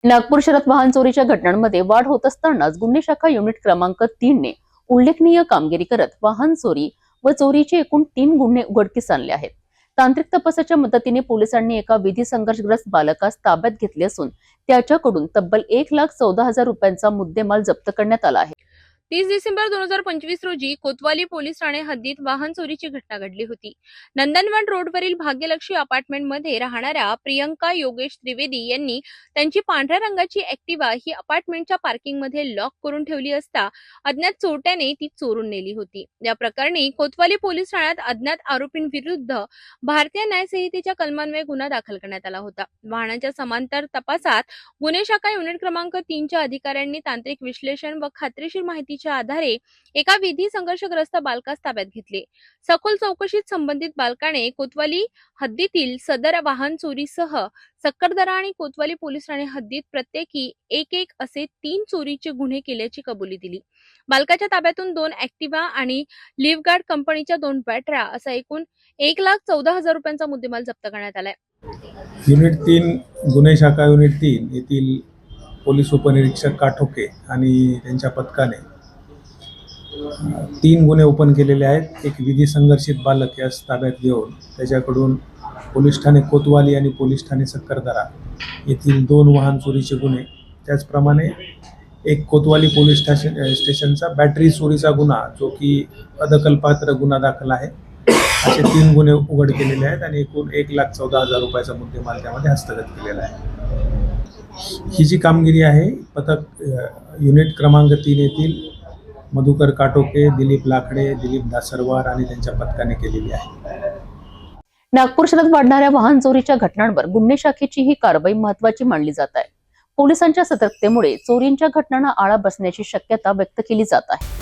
नागपूर शहरात वाहन चोरीच्या घटनांमध्ये वाढ होत असतानाच गुन्हे शाखा युनिट क्रमांक 3 ने उल्लेखनीय कामगिरी करत वाहन चोरी व चोरीचे एकूण 3 गुन्हे उघडकीस आणले आहेत. तांत्रिक तपासाच्या मदतीने पोलिसांनी एका विधी संघर्षग्रस्त बालकास ताब्यात घेतले असून त्याच्याकडून तब्बल 1,14,000 रुपयांचा मुद्देमाल जप्त करण्यात आला आहे. 30 डिसेंबर 2025 रोजी कोतवाली पोलीस ठाणे हद्दीत वाहन चोरीची घटना घडली होती. नंदनवन रोडवरील भाग्यलक्ष्मी अपार्टमेंटमध्ये राहणाऱ्या प्रियंका योगेश त्रिवेदी यांनी त्यांची पांढऱ्या रंगाची ऍक्टिवा ही अपार्टमेंटच्या पार्किंगमध्ये लॉक करून ठेवली असता अज्ञात चोरट्याने ती चोरून नेली होती. या प्रकरणी कोतवाली पोलीस ठाण्यात अज्ञात आरोपींविरुद्ध भारतीय न्याय संहितेच्या कलमान्वये गुन्हा दाखल करण्यात आला होता. वाहनाच्या समांतर तपासात गुन्हे शाखा युनिट क्रमांक 3च्या अधिकाऱ्यांनी तांत्रिक विश्लेषण व खात्रीशीर माहिती आधारे एका विधी संघर्षग्रस्त बालकास ताब्यात घेतले. सखोल चौकशीत संबंधित बालकाने कोतवाली हद्दीतील सदर वाहन चोरीसह सक्करदरा आणि कोतवाली पोलीस ठाणे हद्दीत प्रत्येकी एक असे 3 चोरीचे गुन्हे केल्याची कबुली दिली. बालकाच्या ताब्यातून 2 ऍक्टिवा आणि लिव्हगार्ड कंपनीच्या 2 बॅटऱ्या असा एकूण 1,14,000 रुपयांचा मुद्देमाल जप्त करण्यात आलाय. युनिट 3 गुन्हे शाखा युनिट 3 येथील पोलीस उपनिरीक्षक काठोके आणि त्यांच्या पथकाने 3 गुन्हे ओपन केलेले आहेत. एक विधी संघर्षित बालक यास ताब्यात घेऊन त्याच्याकडून पोलीस ठाणे कोतवाली आणि पोलीस ठाणे सक्करदरा येथील 2 वाहन चोरीचे गुन्हे, त्याचप्रमाणे एक कोतवाली पोलीस स्टेशनचा बॅटरी चोरीचा गुन्हा जो की अदखलपात्र गुन्हा दाखल आहे, असे 3 गुन्हे उघड केलेले आहेत आणि एकूण 1,14,000 रुपयाचा मुद्देमाल त्यामध्ये हस्तगत केलेला आहे. ही जी कामगिरी आहे पथक युनिट क्रमांक 3 येथील मधुकर काटोके, दिलीप लाकडे, दिलीप दासरवार आणि त्यांच्या पथकाने केलेली आहे. नागपूर शहरात वाढणाऱ्या वाहन चोरीच्या घटनांवर गुन्हे शाखेची ही कारवाई महत्त्वाची मानली जात आहे. पोलिसांच्या सतर्कतेमुळे चोरींच्या घटनांना आळा बसण्याची शक्यता व्यक्त केली जात आहे.